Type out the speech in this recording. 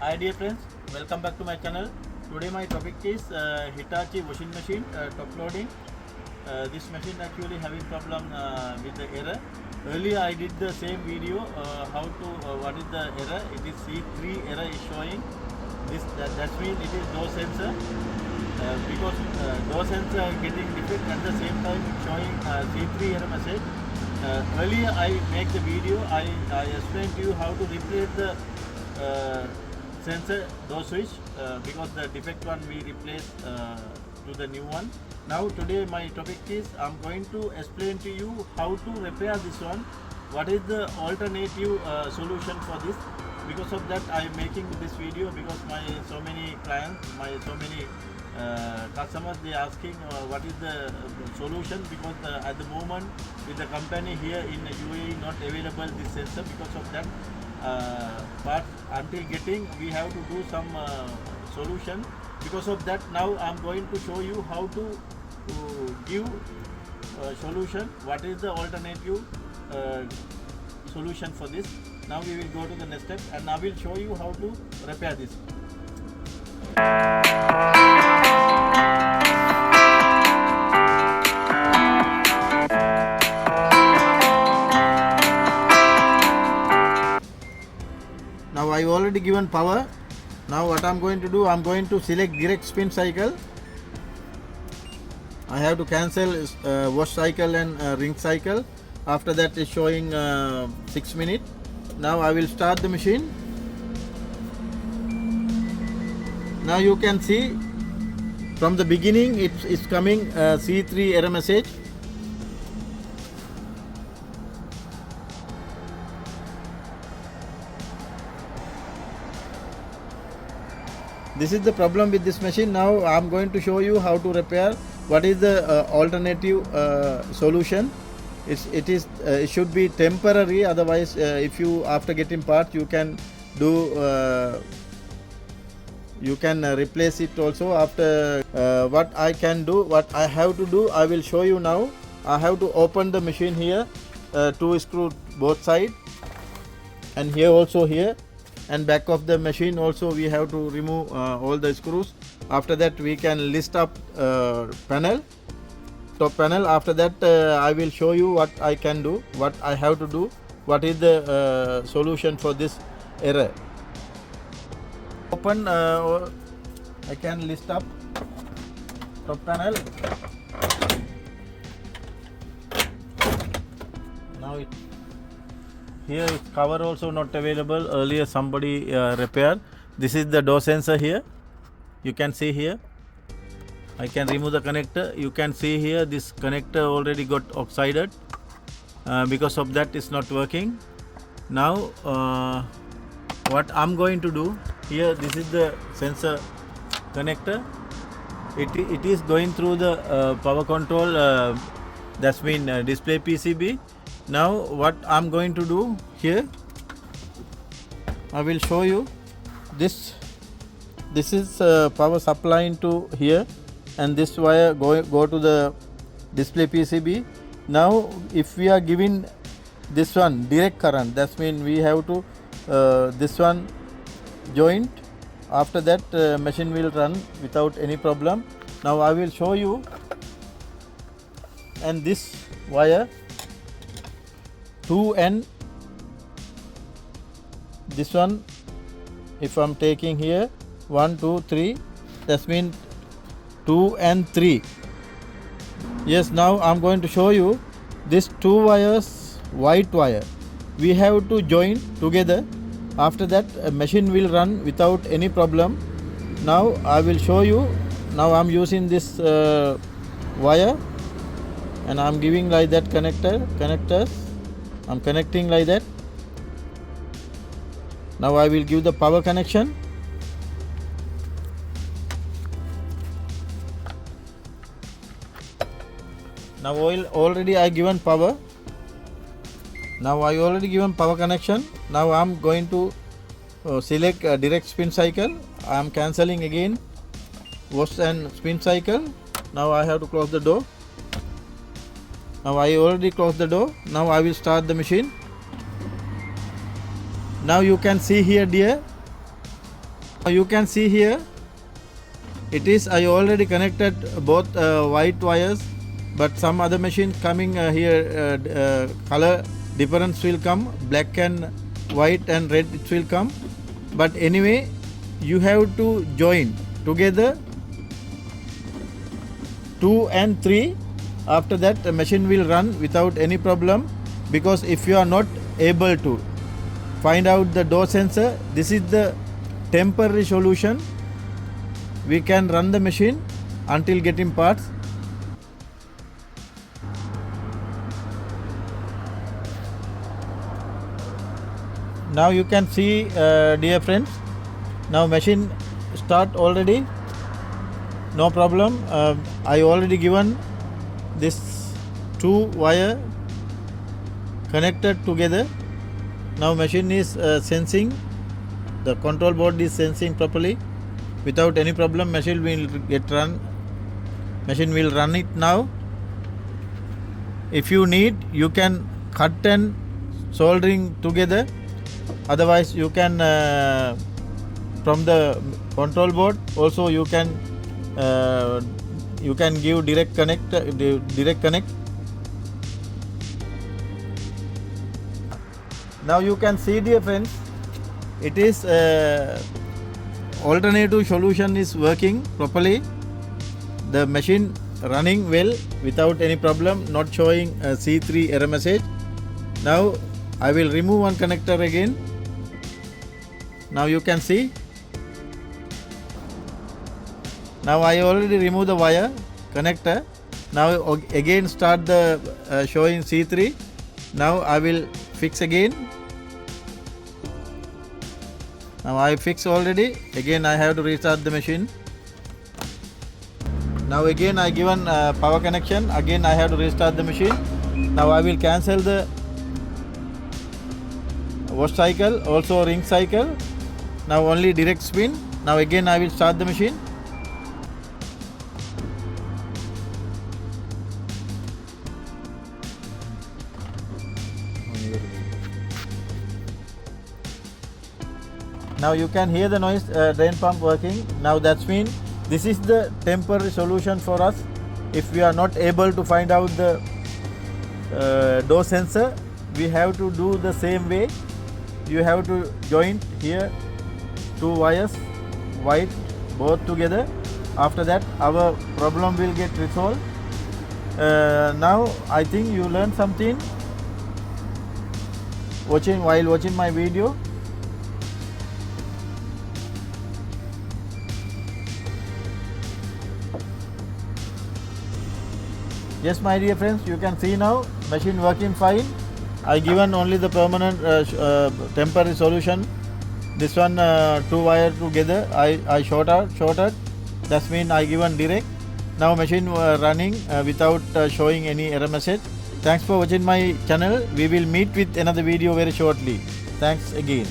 Hi dear friends, welcome back to my channel. Today my topic is Hitachi washing machine top loading. This machine actually having problem with the error. Earlier I did the same video how to what is the error. It is C3 error is showing. That means it is door sensor because door sensor getting defect at the same time showing C3 error message. Earlier I make the video. I explained to you how to replace the sensor door switch because the defect one we replace to the new one. Now today my topic is I'm going to explain to you how to repair this one. What is the alternative solution for this? Because of that I am making this video because my so many clients, my so many customers, they asking what is the solution because at the moment with the company here in UAE not available this sensor. Because of that but until getting we have to do some solution. Because of that now I'm going to show you how to give solution. What is the alternative solution for this? Now we will go to the next step and I will show you how to repair this. Now I already given power. Now what I'm going to do, I'm going to select direct spin cycle. I have to cancel wash cycle and ring cycle. After that is showing 6 minutes. Now I will start the machine. Now you can see from the beginning it's coming C3 error message. This is the problem with this machine. Now I am going to show you how to repair. What is the alternative solution? It should be temporary. Otherwise, if you after getting part, you can do replace it also. After what I can do, what I have to do, I will show you now. I have to open the machine here, two screws both side, and here also here. And back of the machine also we have to remove all the screws. After that we can list up panel, top panel. After that I will show you what I can do, what I have to do, what is the solution for this error. Open I can list up top panel. Now here its cover also not available. Earlier somebody repaired. This is the door sensor here. You can see here. I can remove the connector. You can see here this connector already got oxided. Because of that it's not working. Now what I'm going to do here, this is the sensor connector. It is going through the power control. That's mean display PCB. Now what I'm going to do here, I will show you this. This is power supply into here, and this wire go to the display PCB. Now if we are giving this one direct current, that means we have to this one joint. After that machine will run without any problem. Now I will show you, and this wire 2 and this one, if I'm taking here 1 2 3, that means 2 and 3. Yes, now I'm going to show you this 2 wires, white wire we have to join together. After that a machine will run without any problem. Now I will show you. Now I'm using this wire and I'm giving like that connectors. I'm connecting like that. Now I will give the power connection. Now already I given power. Now I already given power connection. Now I'm going to select direct spin cycle. I am cancelling again wash and spin cycle. Now I have to close the door. Now I already closed the door. Now I will start the machine. Now you can see here dear, You can see here, it is I already connected both white wires, but some other machine coming here, color difference will come, black and white and red it will come. But anyway, you have to join together 2 and 3. After that the machine will run without any problem, because if you are not able to find out the door sensor, this is the temporary solution. We can run the machine until getting parts. Now you can see, dear friends, now machine start already, no problem. I already given this 2 wire connected together. Now machine is sensing, the control board is sensing properly without any problem. Machine will run it now. If you need, you can cut and soldering together. Otherwise you can from the control board also you can give direct connect. Now you can see, dear friends, it is alternative solution is working properly. The machine running well without any problem, not showing a C3 error message. Now I will remove one connector again. Now you can see. Now I already removed the wire connector. Now again start the showing C3. Now I will fix again. Now I fix already. Again I have to restart the machine. Now again I given power connection. Again I have to restart the machine. Now I will cancel the wash cycle, also ring cycle. Now only direct spin. Now again I will start the machine. Now you can hear the noise, drain pump working. Now that's mean this is the temporary solution for us. If we are not able to find out the door sensor, we have to do the same way. You have to join here 2 wires, white, both together. After that our problem will get resolved. Now I think you learned something while watching my video. Yes, my dear friends, you can see now machine working fine. I given only the permanent temporary solution. This one 2 wire together I shorted. That means I given direct. Now machine running without showing any error message. Thanks for watching my channel. We will meet with another video very shortly. Thanks again.